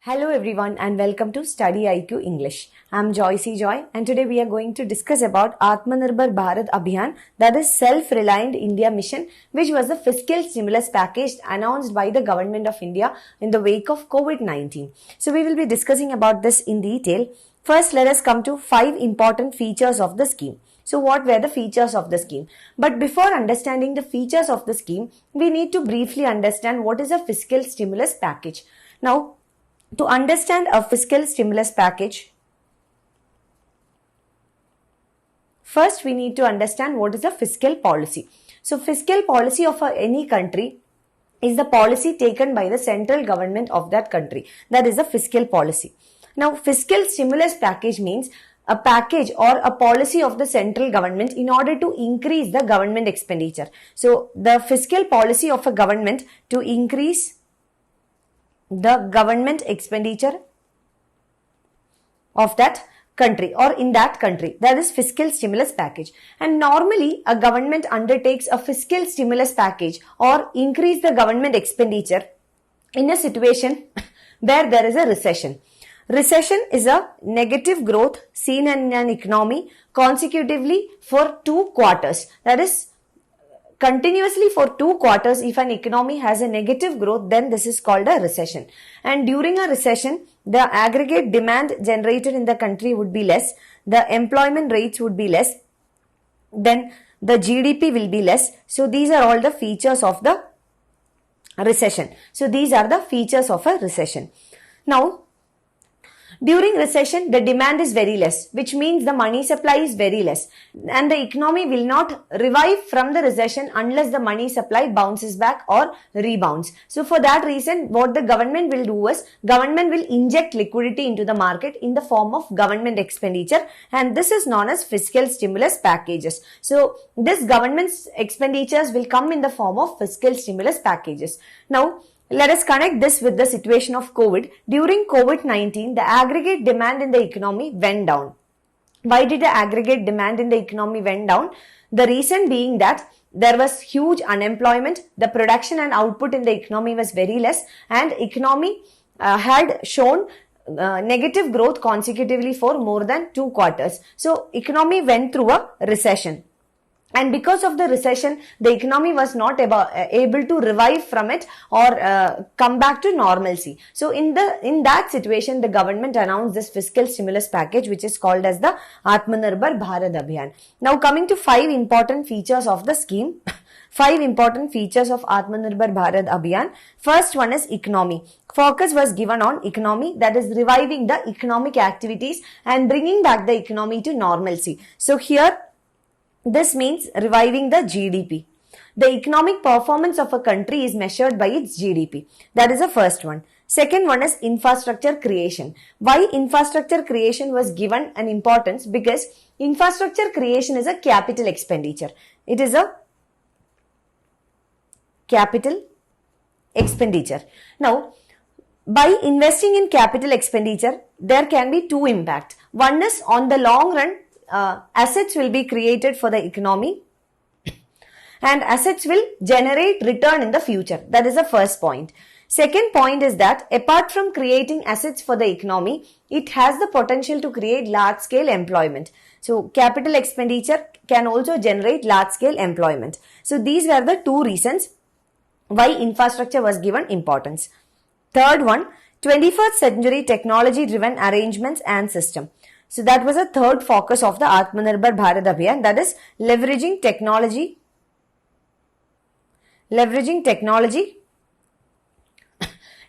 Hello everyone and welcome to StudyIQ English. I'm Joycey Joy and today we are going to discuss about Atmanirbar Bharat Abhiyan, that is Self-Reliant India Mission, which was a fiscal stimulus package announced by the Government of India in the wake of COVID-19. So we will be discussing about this in detail. First, let us come to 5 important features of the scheme. So what were the features of the scheme? But before understanding the features of the scheme, we need to briefly understand what is a fiscal stimulus package. Now, to understand a fiscal stimulus package, first we need to understand what is a fiscal policy. So fiscal policy of any country is the policy taken by the central government of that country. That is a fiscal policy. Now fiscal stimulus package means a package or a policy of the central government in order to increase the government expenditure. So the fiscal policy of a government to increase the government expenditure of that country or in that country, that is fiscal stimulus package. And normally a government undertakes a fiscal stimulus package or increase the government expenditure in a situation where there is a recession. Recession is a negative growth seen in an economy consecutively for 2 quarters. That is continuously for 2 quarters. If an economy has a negative growth, then this is called a recession. And during a recession, the aggregate demand generated in the country would be less, the employment rates would be less, then the GDP will be less. So these are all the features of the recession. So these are the features of a recession. Now, during recession, the demand is very less, which means the money supply is very less, and the economy will not revive from the recession unless the money supply bounces back or rebounds. So for that reason, what the government will do is, government will inject liquidity into the market in the form of government expenditure, and this is known as fiscal stimulus packages. So this government's expenditures will come in the form of fiscal stimulus packages. Now, let us connect this with the situation of COVID. During COVID-19, the aggregate demand in the economy went down. Why did the aggregate demand in the economy went down? The reason being that there was huge unemployment, the production and output in the economy was very less, and economy had shown negative growth consecutively for more than 2 quarters. So economy went through a recession. And because of the recession, the economy was not able to revive from it or come back to normalcy. So in that situation, the government announced this fiscal stimulus package, which is called as the Atmanirbar Bharat Abhiyan. Now coming to 5 important features of the scheme. 5 important features of Atmanirbar Bharat Abhiyan. First one is economy. Focus was given on economy, that is reviving the economic activities and bringing back the economy to normalcy. So here, this means reviving the GDP. The economic performance of a country is measured by its GDP. That is the first one. Second one is infrastructure creation. Why infrastructure creation was given an importance? Because infrastructure creation is a capital expenditure. It is a capital expenditure. Now, by investing in capital expenditure, there can be 2 impacts. One is on the long run, assets will be created for the economy and assets will generate return in the future. That is the first point. Second point is that apart from creating assets for the economy, it has the potential to create large scale employment. So capital expenditure can also generate large scale employment. So these were the 2 reasons why infrastructure was given importance. Third one, 21st century technology driven arrangements and system. So that was a third focus of the Atmanirbar Bharat Abhiyan, that is leveraging technology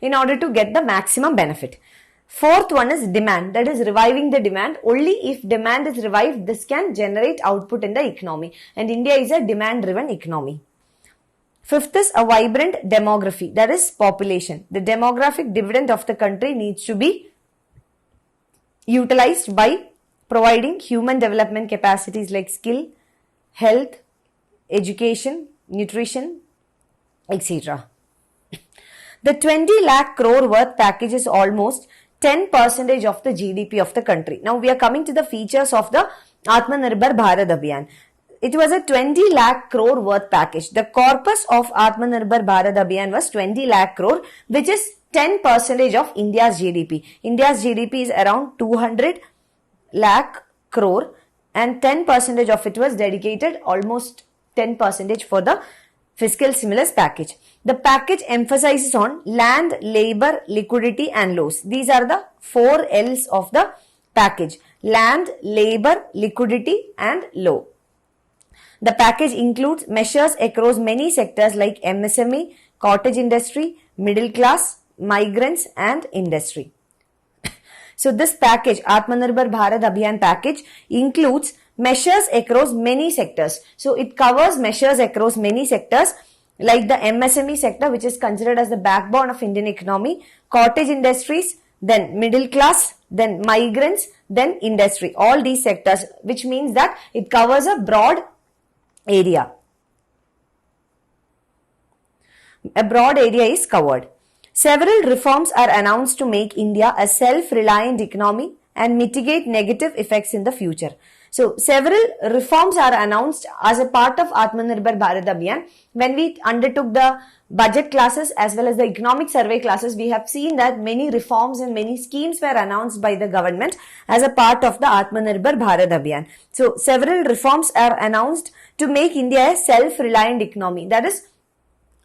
in order to get the maximum benefit. Fourth one is demand, that is reviving the demand. Only if demand is revived, this can generate output in the economy, and India is a demand driven economy. Fifth is a vibrant demography, that is population. The demographic dividend of the country needs to be utilized by providing human development capacities like skill, health, education, nutrition, etc. The 20 lakh crore worth package is almost 10% of the GDP of the country. Now we are coming to the features of the Atmanirbar Bharat Abhiyan. It was a 20 lakh crore worth package. The corpus of Atmanirbar Bharat Abhiyan was 20 lakh crore, which is 10% of India's GDP. India's GDP is around 200 lakh crore and 10% of it was dedicated, almost 10% for the fiscal stimulus package. The package emphasizes on land, labor, liquidity and laws. These are the 4 L's of the package: land, labor, liquidity and law. The package includes measures across many sectors like MSME, cottage industry, middle class, migrants and industry. So this package, Atmanirbar Bharat Abhiyan package, includes measures across many sectors. So it covers measures across many sectors like the MSME sector, which is considered as the backbone of Indian economy, cottage industries, then middle class, then migrants, then industry. All these sectors, which means that it covers a broad area. A broad area is covered. Several reforms are announced to make India a self-reliant economy and mitigate negative effects in the future. So, several reforms are announced as a part of Atmanirbhar Bharat Abhiyan. When we undertook the budget classes as well as the economic survey classes, we have seen that many reforms and many schemes were announced by the government as a part of the Atmanirbhar Bharat Abhiyan. So, several reforms are announced to make India a self-reliant economy. That is,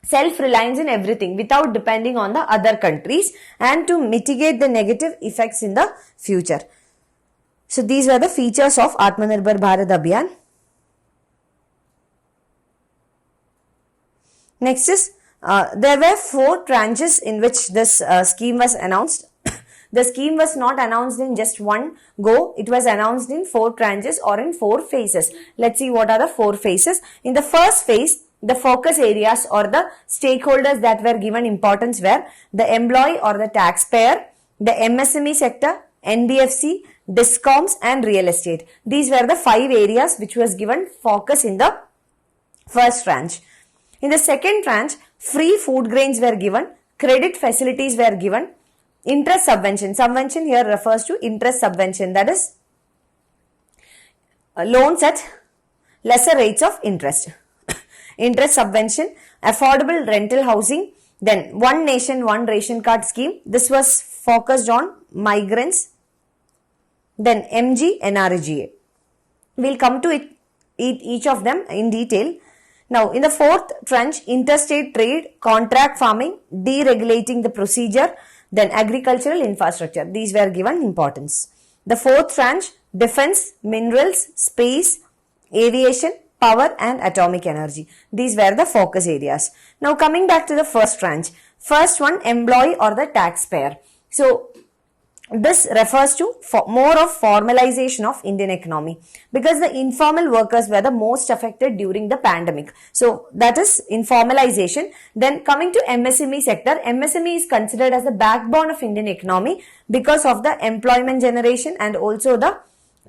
self-reliance in everything without depending on the other countries and to mitigate the negative effects in the future. So these were the features of Atmanirbhar Bharat Abhiyan. Next is, there were 4 tranches in which this scheme was announced. The scheme was not announced in just one go. It was announced in 4 tranches or in 4 phases. Let's see what are the 4 phases. In the first phase, the focus areas or the stakeholders that were given importance were the employee or the taxpayer, the MSME sector, NBFC, discoms and real estate. These were the 5 areas which was given focus in the first tranche. In the second tranche, free food grains were given, credit facilities were given, interest subvention. Subvention here refers to interest subvention, that is loans at lesser rates of interest. Interest subvention, affordable rental housing, then one nation, one ration card scheme. This was focused on migrants, then MG, NRGA. We'll come to each of them in detail. Now, in the fourth tranche, interstate trade, contract farming, deregulating the procedure, then agricultural infrastructure. These were given importance. The fourth tranche, defense, minerals, space, aviation, power and atomic energy. These were the focus areas. Now coming back to the first tranche. First one, employee or the taxpayer. So this refers to more of formalization of Indian economy because the informal workers were the most affected during the pandemic. So that is informalization. Then coming to MSME sector, MSME is considered as the backbone of Indian economy because of the employment generation and also the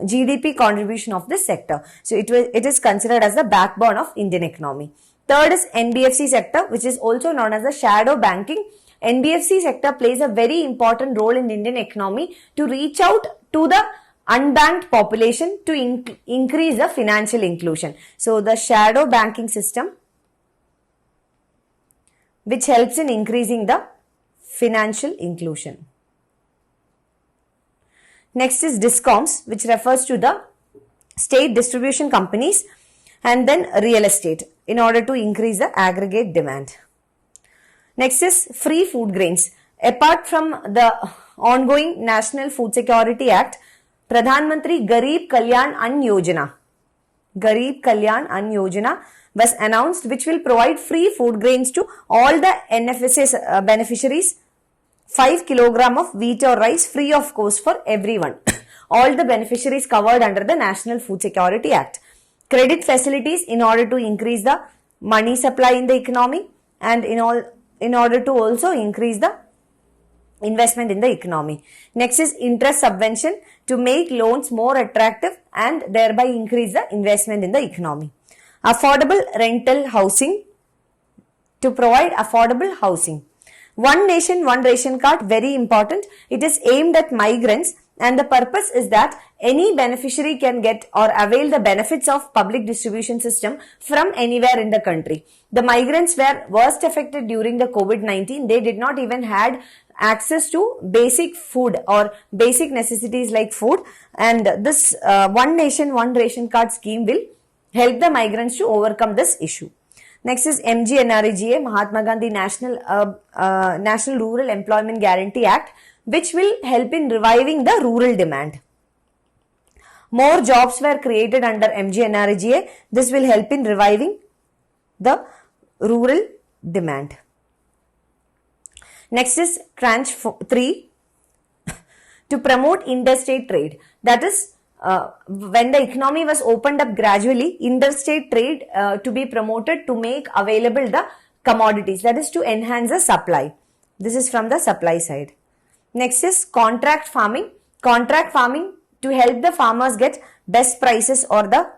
GDP contribution of this sector. So it is considered as the backbone of Indian economy. Third is NBFC sector, which is also known as the shadow banking. NBFC sector plays a very important role in Indian economy to reach out to the unbanked population to increase the financial inclusion. So the shadow banking system, which helps in increasing the financial inclusion. Next is discoms, which refers to the state distribution companies, and then real estate in order to increase the aggregate demand. Next is free food grains. Apart from the ongoing National Food Security Act, Pradhan Mantri Garib Kalyan Ann Yojana, was announced, which will provide free food grains to all the NFSA beneficiaries. 5 kg of wheat or rice free of cost for everyone. All the beneficiaries covered under the National Food Security Act. Credit facilities in order to increase the money supply in the economy and in order to also increase the investment in the economy. Next is interest subvention to make loans more attractive and thereby increase the investment in the economy. Affordable rental housing to provide affordable housing. One nation, one ration card, very important. It is aimed at migrants and the purpose is that any beneficiary can get or avail the benefits of public distribution system from anywhere in the country. The migrants were worst affected during the COVID-19. They did not even had access to basic food or basic necessities like food, and this one nation one ration card scheme will help the migrants to overcome this issue. Next is MGNREGA, Mahatma Gandhi National Rural Employment Guarantee Act, which will help in reviving the rural demand. More jobs were created under MGNREGA. This will help in reviving the rural demand. Next is tranche 3, to promote interstate trade. That is, when the economy was opened up gradually, interstate trade to be promoted to make available the commodities. That is to enhance the supply. This is from the supply side. Next is contract farming. Contract farming to help the farmers get best prices or the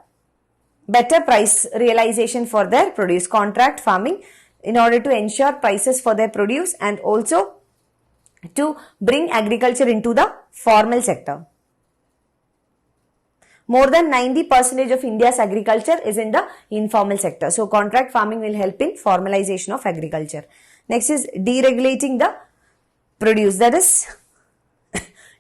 better price realization for their produce. Contract farming in order to ensure prices for their produce and also to bring agriculture into the formal sector. More than 90% of India's agriculture is in the informal sector. So, contract farming will help in formalization of agriculture. Next is deregulating the produce. That is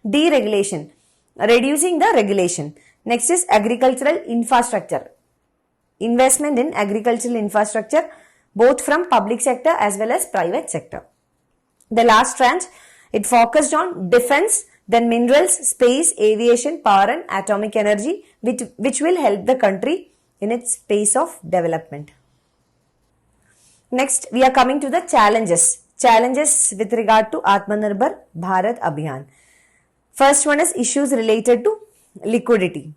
deregulation, reducing the regulation. Next is agricultural infrastructure. Investment in agricultural infrastructure both from public sector as well as private sector. The last tranche, it focused on defense, then minerals, space, aviation, power and atomic energy, which will help the country in its pace of development. Next, we are coming to the challenges. Challenges with regard to Atmanirbar Bharat Abhiyan. First one is issues related to liquidity.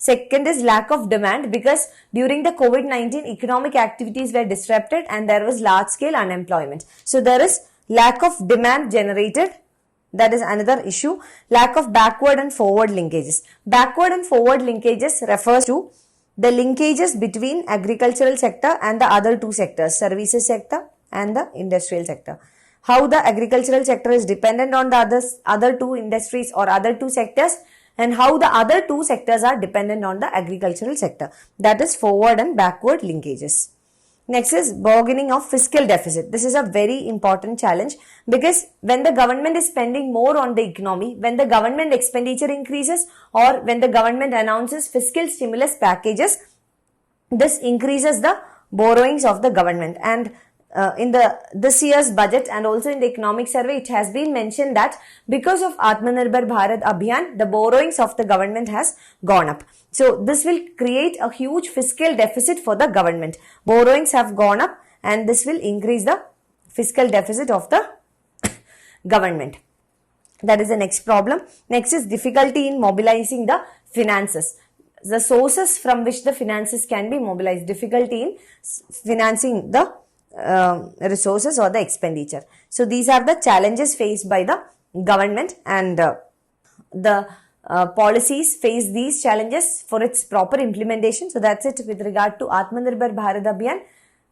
Second is lack of demand, because during the COVID-19 economic activities were disrupted and there was large scale unemployment. So there is lack of demand generated. That is another issue. Lack of backward and forward linkages. Backward and forward linkages refers to the linkages between agricultural sector and the other two sectors, services sector and the industrial sector. How the agricultural sector is dependent on the other two industries or other two sectors, and how the other two sectors are dependent on the agricultural sector. That is forward and backward linkages. Next is bargaining of fiscal deficit. This is a very important challenge, because when the government is spending more on the economy, when the government expenditure increases, or when the government announces fiscal stimulus packages, this increases the borrowings of the government. And in this year's budget and also in the economic survey, it has been mentioned that because of Atmanirbhar Bharat Abhiyan, the borrowings of the government has gone up. So this will create a huge fiscal deficit for the government. Borrowings have gone up and this will increase the fiscal deficit of the government. That is the next problem. Next is difficulty in mobilizing the finances. The sources from which the finances can be mobilized. Difficulty in financing the resources or the expenditure. So these are the challenges faced by the government, and the policies face these challenges for its proper implementation. So that's it with regard to Atmanirbhar Bharat Abhiyan.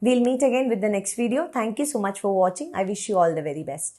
We'll meet again with the next video. Thank you so much for watching. I wish you all the very best.